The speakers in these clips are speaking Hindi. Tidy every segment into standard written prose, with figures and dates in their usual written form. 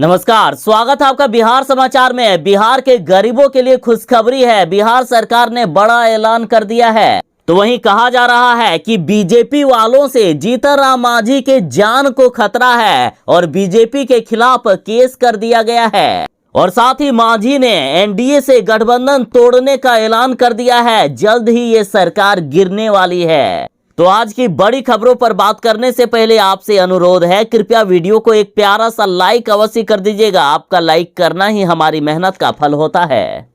नमस्कार, स्वागत है आपका बिहार समाचार में। बिहार के गरीबों के लिए खुशखबरी है। बिहार सरकार ने बड़ा ऐलान कर दिया है। तो वहीं कहा जा रहा है कि बीजेपी वालों से जीतन राम मांझी के जान को खतरा है और बीजेपी के खिलाफ केस कर दिया गया है। और साथ ही मांझी ने एनडीए से गठबंधन तोड़ने का ऐलान कर दिया है। जल्द ही ये सरकार गिरने वाली है। तो आज की बड़ी खबरों पर बात करने से पहले आपसे अनुरोध है, कृपया वीडियो को एक प्यारा सा लाइक अवश्य कर दीजिएगा। आपका लाइक करना ही हमारी मेहनत का फल होता है।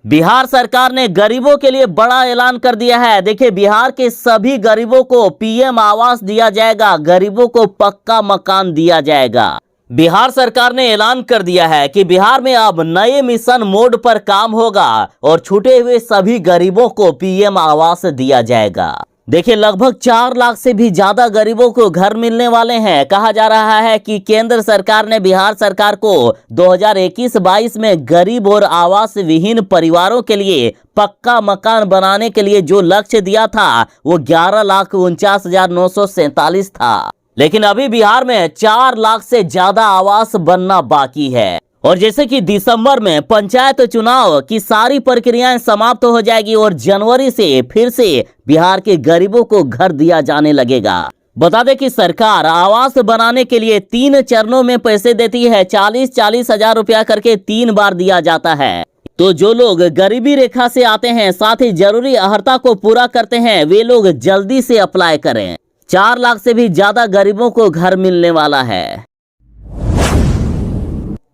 बिहार सरकार ने गरीबों के लिए बड़ा ऐलान कर दिया है। देखिए, बिहार के सभी गरीबों को पीएम आवास दिया जाएगा, गरीबों को पक्का मकान दिया जाएगा। बिहार सरकार ने ऐलान कर दिया है कि बिहार में अब नए मिशन मोड पर काम होगा और छूटे हुए सभी गरीबों को पीएम आवास दिया जाएगा। देखिए, लगभग 4 लाख से भी ज्यादा गरीबों को घर मिलने वाले हैं। कहा जा रहा है कि केंद्र सरकार ने बिहार सरकार को 2021-22 में गरीब और आवास विहीन परिवारों के लिए पक्का मकान बनाने के लिए जो लक्ष्य दिया था वो 11,49,947 था। लेकिन अभी बिहार में 4 लाख से ज्यादा आवास बनना बाकी है। और जैसे कि दिसंबर में पंचायत चुनाव की सारी प्रक्रियाएं समाप्त हो जाएगी और जनवरी से फिर से बिहार के गरीबों को घर दिया जाने लगेगा। बता दें कि सरकार आवास बनाने के लिए 3 चरणों में पैसे देती है। 40-40 हजार रुपया करके 3 बार दिया जाता है। तो जो लोग गरीबी रेखा से आते हैं, साथ ही जरूरी अर्हता को पूरा करते हैं, वे लोग जल्दी से अप्लाई करें। 4 लाख से भी ज्यादा गरीबों को घर मिलने वाला है।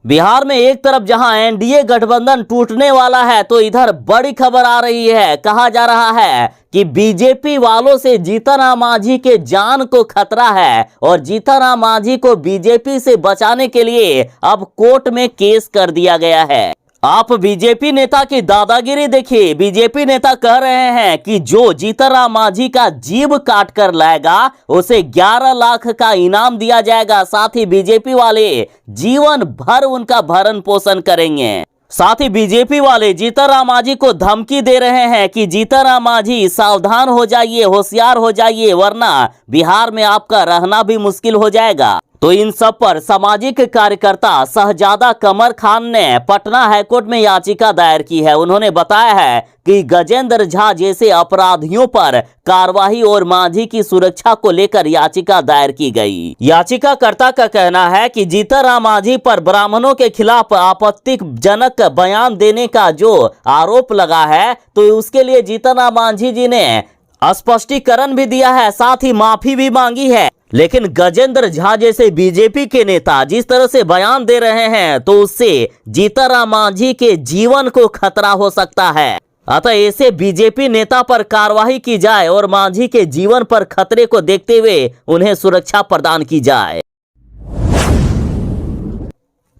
बिहार में एक तरफ जहां एनडीए गठबंधन टूटने वाला है, तो इधर बड़ी खबर आ रही है। कहा जा रहा है कि बीजेपी वालों से जीतन राम मांझी के जान को खतरा है और जीतन राम मांझी को बीजेपी से बचाने के लिए अब कोर्ट में केस कर दिया गया है। आप बीजेपी नेता की दादागिरी देखिए। बीजेपी नेता कह रहे हैं कि जो जीतन राम मांझी का जीभ काट कर लाएगा उसे 11 लाख का इनाम दिया जाएगा। साथ ही बीजेपी वाले जीवन भर उनका भरण पोषण करेंगे। साथ ही बीजेपी वाले जीतन राम मांझी को धमकी दे रहे हैं कि जीतन राम मांझी सावधान हो जाइए, होशियार हो जाइए, वरना बिहार में आपका रहना भी मुश्किल हो जाएगा। तो इन सब पर सामाजिक कार्यकर्ता शहजादा कमर खान ने पटना हाईकोर्ट में याचिका दायर की है। उन्होंने बताया है कि गजेंद्र झा जैसे अपराधियों पर कार्रवाई और मांझी की सुरक्षा को लेकर याचिका दायर की गई। याचिकाकर्ता का कहना है कि जीतन राम मांझी पर ब्राह्मणों के खिलाफ आपत्तिजनक बयान देने का जो आरोप लगा है, तो उसके लिए जीतन राम मांझी जी ने स्पष्टीकरण भी दिया है, साथ ही माफी भी मांगी है। लेकिन गजेंद्र झा जैसे बीजेपी के नेता जिस तरह से बयान दे रहे हैं, तो उससे जीतन राम मांझी के जीवन को खतरा हो सकता है। अतः ऐसे बीजेपी नेता पर कार्रवाई की जाए और मांझी के जीवन पर खतरे को देखते हुए उन्हें सुरक्षा प्रदान की जाए।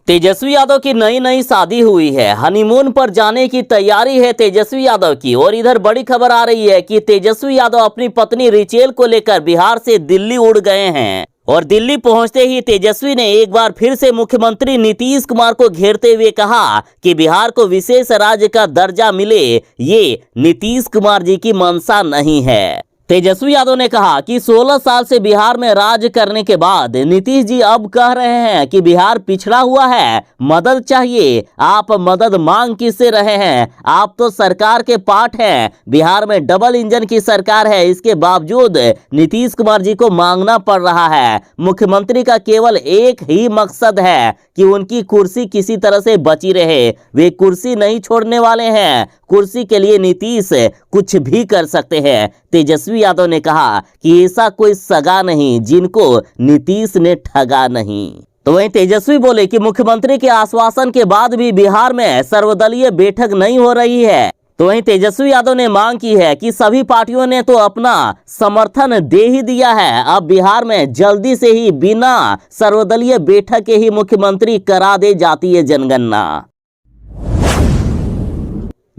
तेजस्वी यादव की नई शादी हुई है। हनीमून पर जाने की तैयारी है तेजस्वी यादव की। और इधर बड़ी खबर आ रही है कि तेजस्वी यादव अपनी पत्नी रिचेल को लेकर बिहार से दिल्ली उड़ गए हैं। और दिल्ली पहुंचते ही तेजस्वी ने एक बार फिर से मुख्यमंत्री नीतीश कुमार को घेरते हुए कहा कि बिहार को विशेष राज्य का दर्जा मिले, ये नीतीश कुमार जी की मंशा नहीं है। तेजस्वी यादव ने कहा कि 16 साल से बिहार में राज करने के बाद नीतीश जी अब कह रहे हैं कि बिहार पिछड़ा हुआ है, मदद चाहिए। आप मदद मांग किससे रहे हैं? आप तो सरकार के पार्ट हैं। बिहार में डबल इंजन की सरकार है, इसके बावजूद नीतीश कुमार जी को मांगना पड़ रहा है। मुख्यमंत्री का केवल एक ही मकसद है कि उनकी कुर्सी किसी तरह से बची रहे। वे कुर्सी नहीं छोड़ने वाले हैं। कुर्सी के लिए नीतीश कुछ भी कर सकते हैं। तेजस्वी यादव ने कहा कि ऐसा कोई सगा नहीं जिनको नीतीश ने ठगा नहीं। तो वहीं तेजस्वी बोले कि मुख्यमंत्री के आश्वासन के बाद भी बिहार में सर्वदलीय बैठक नहीं हो रही है। तो वहीं तेजस्वी यादव ने मांग की है कि सभी पार्टियों ने तो अपना समर्थन दे ही दिया है, अब बिहार में जल्दी से ही बिना सर्वदलीय बैठक के ही मुख्यमंत्री करा दे जातीय जनगणना।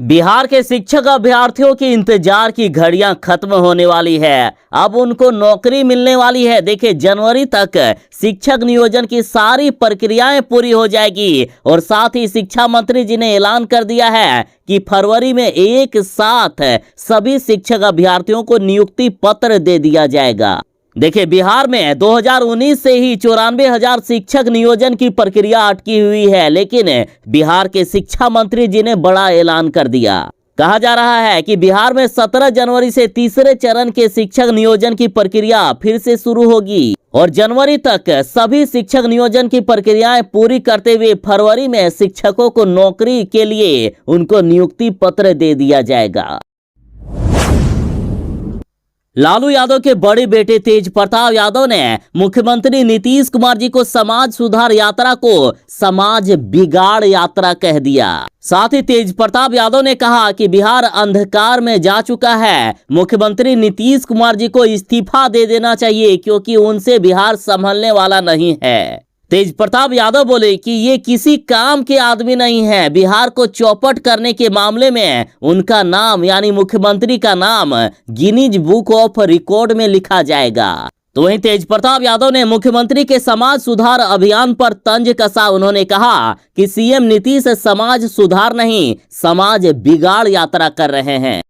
बिहार के शिक्षक अभ्यर्थियों की इंतजार की घड़ियां खत्म होने वाली है। अब उनको नौकरी मिलने वाली है। देखिए, जनवरी तक शिक्षक नियोजन की सारी प्रक्रियाएं पूरी हो जाएगी और साथ ही शिक्षा मंत्री जी ने ऐलान कर दिया है कि फरवरी में एक साथ सभी शिक्षक अभ्यर्थियों को नियुक्ति पत्र दे दिया जाएगा। देखिए, बिहार में 2019 से ही 94,000 शिक्षक नियोजन की प्रक्रिया अटकी हुई है, लेकिन बिहार के शिक्षा मंत्री जी ने बड़ा ऐलान कर दिया। कहा जा रहा है कि बिहार में 17 जनवरी से तीसरे चरण के शिक्षक नियोजन की प्रक्रिया फिर से शुरू होगी और जनवरी तक सभी शिक्षक नियोजन की प्रक्रियाएं पूरी करते हुए फरवरी में शिक्षकों को नौकरी के लिए उनको नियुक्ति पत्र दे दिया जाएगा। लालू यादव के बड़े बेटे तेज प्रताप यादव ने मुख्यमंत्री नीतीश कुमार जी को समाज सुधार यात्रा को समाज बिगाड़ यात्रा कह दिया। साथ ही तेज प्रताप यादव ने कहा कि बिहार अंधकार में जा चुका है, मुख्यमंत्री नीतीश कुमार जी को इस्तीफा दे देना चाहिए क्योंकि उनसे बिहार संभलने वाला नहीं है। तेज प्रताप यादव बोले कि ये किसी काम के आदमी नहीं है, बिहार को चौपट करने के मामले में उनका नाम यानी मुख्यमंत्री का नाम गिनीज बुक ऑफ रिकॉर्ड में लिखा जाएगा। तो वहीं तेज प्रताप यादव ने मुख्यमंत्री के समाज सुधार अभियान पर तंज कसा। उन्होंने कहा कि सीएम नीतीश समाज सुधार नहीं, समाज बिगाड़ यात्रा कर रहे हैं।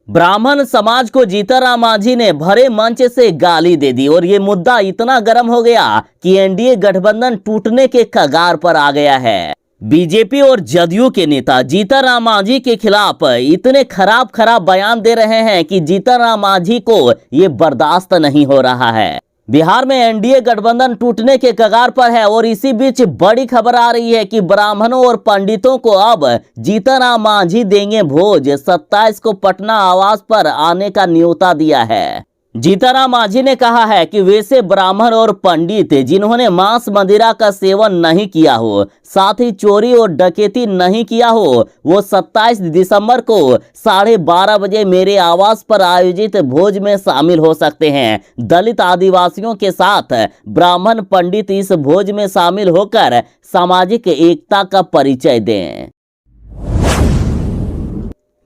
ब्राह्मण समाज को जीतनराम मांझी ने भरे मंच से गाली दे दी और ये मुद्दा इतना गर्म हो गया कि एनडीए गठबंधन टूटने के कगार पर आ गया है। बीजेपी और जदयू के नेता जीतनराम मांझी के खिलाफ इतने खराब बयान दे रहे हैं कि जीतनराम मांझी को ये बर्दाश्त नहीं हो रहा है। बिहार में एनडीए गठबंधन टूटने के कगार पर है और इसी बीच बड़ी खबर आ रही है कि ब्राह्मणों और पंडितों को अब जीतनराम मांझी देंगे भोज। 27 को पटना आवास पर आने का न्योता दिया है। जीतनराम मांझी ने कहा है कि वैसे ब्राह्मण और पंडित जिन्होंने मांस मदिरा का सेवन नहीं किया हो, साथ ही चोरी और डकैती नहीं किया हो, वो 27 दिसंबर को 12:30 बजे मेरे आवास पर आयोजित भोज में शामिल हो सकते हैं। दलित आदिवासियों के साथ ब्राह्मण पंडित इस भोज में शामिल होकर सामाजिक एकता का परिचय दें।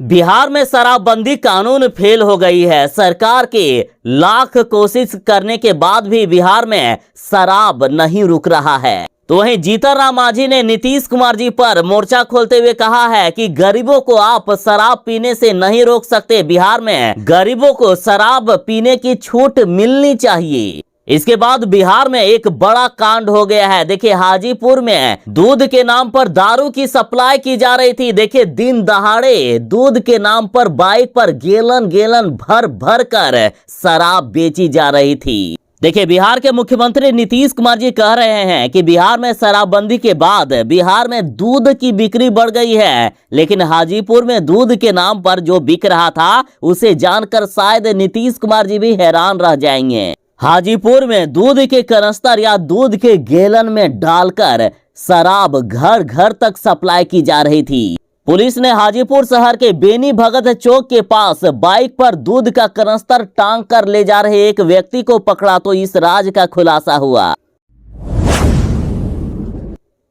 बिहार में शराबबंदी कानून फेल हो गई है। सरकार के लाख कोशिश करने के बाद भी बिहार में शराब नहीं रुक रहा है। तो वहीं जीतनराम मांझी ने नीतीश कुमार जी पर मोर्चा खोलते हुए कहा है कि गरीबों को आप शराब पीने से नहीं रोक सकते। बिहार में गरीबों को शराब पीने की छूट मिलनी चाहिए। इसके बाद बिहार में एक बड़ा कांड हो गया है। देखिए, हाजीपुर में दूध के नाम पर दारू की सप्लाई की जा रही थी। देखिए, दिन दहाड़े दूध के नाम पर बाइक पर गैलन भर भर कर शराब बेची जा रही थी। देखिए, बिहार के मुख्यमंत्री नीतीश कुमार जी कह रहे हैं कि बिहार में शराबबंदी के बाद बिहार में दूध की बिक्री बढ़ गई है, लेकिन हाजीपुर में दूध के नाम पर जो बिक रहा था उसे जानकर शायद नीतीश कुमार जी भी हैरान रह जाएंगे। हाजीपुर में दूध के कनस्तर या दूध के गैलन में डालकर शराब घर घर तक सप्लाई की जा रही थी। पुलिस ने हाजीपुर शहर के बेनी भगत चौक के पास बाइक पर दूध का कनस्तर टांग कर ले जा रहे एक व्यक्ति को पकड़ा तो इस राज का खुलासा हुआ।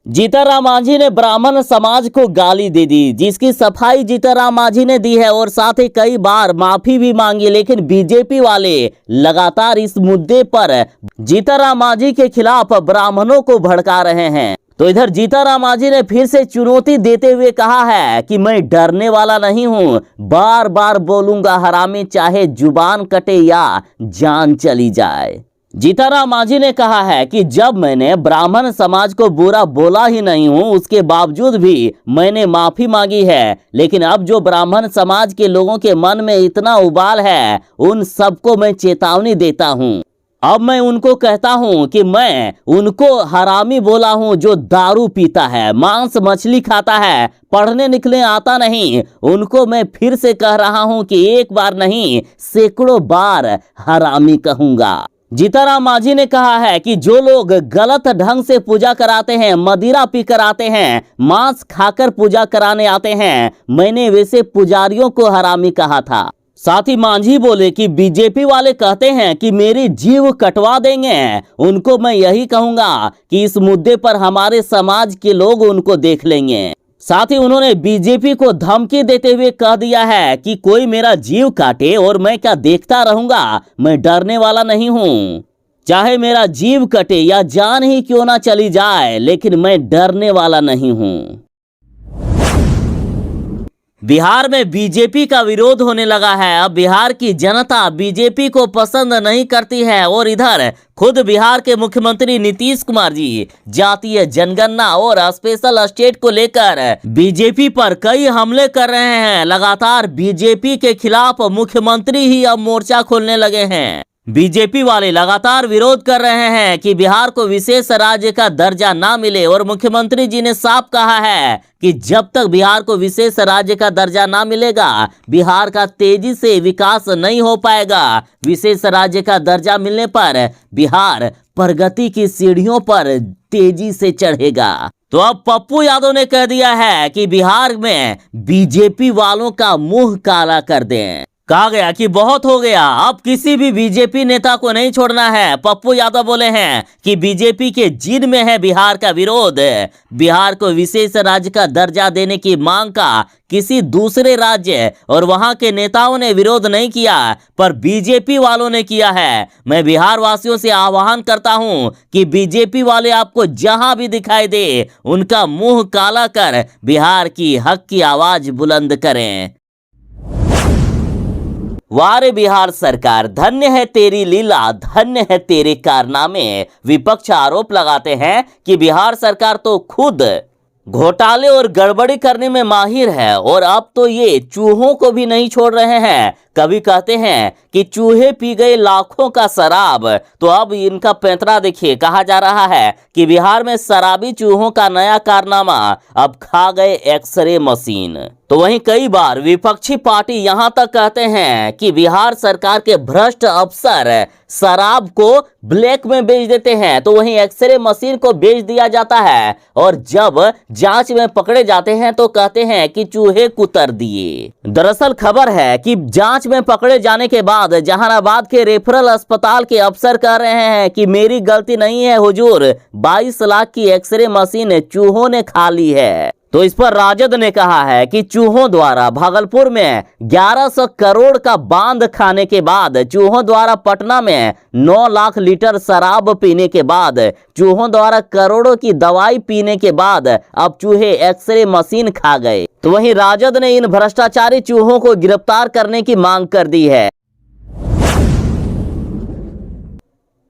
जीतनराम मांझी ने ब्राह्मण समाज को गाली दे दी, जिसकी सफाई जीतनराम मांझी ने दी है और साथ ही कई बार माफी भी मांगी, लेकिन बीजेपी वाले लगातार इस मुद्दे पर जीतनराम मांझी के खिलाफ ब्राह्मणों को भड़का रहे हैं। तो इधर जीतनराम मांझी ने फिर से चुनौती देते हुए कहा है कि मैं डरने वाला नहीं हूं, बार बार बोलूंगा हरामी, चाहे जुबान कटे या जान चली जाए। जीतनराम मांझी ने कहा है कि जब मैंने ब्राह्मण समाज को बुरा बोला ही नहीं हूं, उसके बावजूद भी मैंने माफी मांगी है, लेकिन अब जो ब्राह्मण समाज के लोगों के मन में इतना उबाल है, उन सबको मैं चेतावनी देता हूं। अब मैं उनको कहता हूं कि मैं उनको हरामी बोला हूं जो दारू पीता है, मांस मछली खाता है, पढ़ने लिखने आता नहीं। उनको मैं फिर से कह रहा हूं कि एक बार नहीं सैकड़ों बार हरामी कहूंगा। जीतनराम मांझी ने कहा है कि जो लोग गलत ढंग से पूजा कराते हैं, मदिरा पीकर आते हैं, मांस खाकर पूजा कराने आते हैं, मैंने वैसे पुजारियों को हरामी कहा था। साथ ही मांझी बोले कि बीजेपी वाले कहते हैं कि मेरी जीव कटवा देंगे, उनको मैं यही कहूंगा कि इस मुद्दे पर हमारे समाज के लोग उनको देख लेंगे। साथ ही उन्होंने बीजेपी को धमकी देते हुए कह दिया है कि कोई मेरा जीव काटे और मैं क्या देखता रहूंगा, मैं डरने वाला नहीं हूं। चाहे मेरा जीव कटे या जान ही क्यों ना चली जाए, लेकिन मैं डरने वाला नहीं हूं। बिहार में बीजेपी का विरोध होने लगा है। अब बिहार की जनता बीजेपी को पसंद नहीं करती है और इधर खुद बिहार के मुख्यमंत्री नीतीश कुमार जी जातीय जनगणना और स्पेशल स्टेट को लेकर बीजेपी पर कई हमले कर रहे हैं। लगातार बीजेपी के खिलाफ मुख्यमंत्री ही अब मोर्चा खोलने लगे हैं। बीजेपी वाले लगातार विरोध कर रहे हैं कि बिहार को विशेष राज्य का दर्जा ना मिले और मुख्यमंत्री जी ने साफ कहा है कि जब तक बिहार को विशेष राज्य का दर्जा ना मिलेगा बिहार का तेजी से विकास नहीं हो पाएगा। विशेष राज्य का दर्जा मिलने पर बिहार प्रगति की सीढ़ियों पर तेजी से चढ़ेगा। तो अब पप्पू यादव ने कह दिया है कि बिहार में बीजेपी वालों का मुंह काला कर दें। कहा गया कि बहुत हो गया, अब किसी भी बीजेपी नेता को नहीं छोड़ना है। पप्पू यादव बोले हैं कि बीजेपी के जिद में है बिहार का विरोध। बिहार को विशेष राज्य का दर्जा देने की मांग का किसी दूसरे राज्य और वहां के नेताओं ने विरोध नहीं किया, पर बीजेपी वालों ने किया है। मैं बिहार वासियों से आह्वान करता हूं कि बीजेपी वाले आपको जहां भी दिखाई दे उनका मुंह काला कर बिहार की हक की आवाज बुलंद करें। वारे बिहार सरकार, धन्य है तेरी लीला, धन्य है तेरे कारनामे। विपक्ष आरोप लगाते हैं कि बिहार सरकार तो खुद घोटाले और गड़बड़ी करने में माहिर है और अब तो ये चूहों को भी नहीं छोड़ रहे हैं। कभी कहते हैं कि चूहे पी गए लाखों का शराब, तो अब इनका पैंतरा देखिए। कहा जा रहा है कि बिहार में शराबी चूहों का नया कारनामा, अब खा गए एक्सरे मशीन। तो वहीं कई बार विपक्षी पार्टी यहां तक कहते हैं कि बिहार सरकार के भ्रष्ट अफसर शराब को ब्लैक में बेच देते हैं, तो वहीं एक्सरे मशीन को बेच दिया जाता है और जब जांच में पकड़े जाते हैं तो कहते हैं कि चूहे कुतर दिए। दरअसल खबर है कि जांच में पकड़े जाने के बाद जहानाबाद के रेफरल अस्पताल के अफसर कह रहे हैं कि मेरी गलती नहीं है हुजूर, 22 लाख की एक्सरे मशीन चूहों ने खा ली है। तो इस पर राजद ने कहा है कि चूहों द्वारा भागलपुर में 1100 करोड़ का बांध खाने के बाद, चूहों द्वारा पटना में 9 लाख लीटर शराब पीने के बाद, चूहों द्वारा करोड़ों की दवाई पीने के बाद अब चूहे एक्सरे मशीन खा गए। तो वहीं राजद ने इन भ्रष्टाचारी चूहों को गिरफ्तार करने की मांग कर दी है।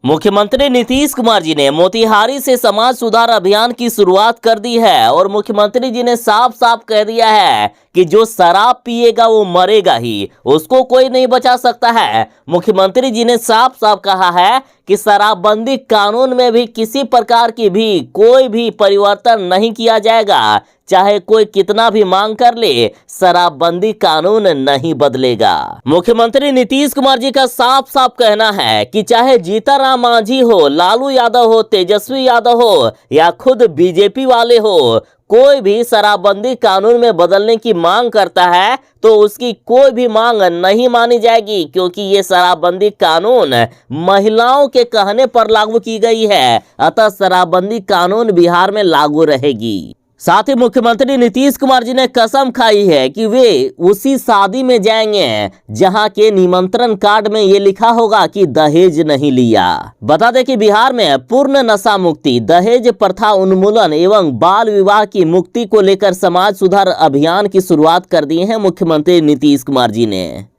मुख्यमंत्री नीतीश कुमार जी ने मोतिहारी से समाज सुधार अभियान की शुरुआत कर दी है और मुख्यमंत्री जी ने साफ साफ कह दिया है कि जो शराब पिएगा वो मरेगा ही, उसको कोई नहीं बचा सकता है। मुख्यमंत्री जी ने साफ साफ कहा है कि शराबबंदी कानून में भी किसी प्रकार की भी कोई भी परिवर्तन नहीं किया जाएगा। चाहे कोई कितना भी मांग कर ले, शराबबंदी कानून नहीं बदलेगा। मुख्यमंत्री नीतीश कुमार जी का साफ साफ कहना है कि चाहे जीतनराम मांझी हो, लालू यादव हो, तेजस्वी यादव हो या खुद बीजेपी वाले हो, कोई भी शराबबंदी कानून में बदलने की मांग करता है तो उसकी कोई भी मांग नहीं मानी जाएगी, क्योंकि ये शराबबंदी कानून महिलाओं के कहने पर लागू की गई है। अतः शराबबंदी कानून बिहार में लागू रहेगी। साथ ही मुख्यमंत्री नीतीश कुमार जी ने कसम खाई है कि वे उसी शादी में जाएंगे जहां के निमंत्रण कार्ड में ये लिखा होगा कि दहेज नहीं लिया। बता दें कि बिहार में पूर्ण नशा मुक्ति, दहेज प्रथा उन्मूलन एवं बाल विवाह की मुक्ति को लेकर समाज सुधार अभियान की शुरुआत कर दी है मुख्यमंत्री नीतीश कुमार जी ने।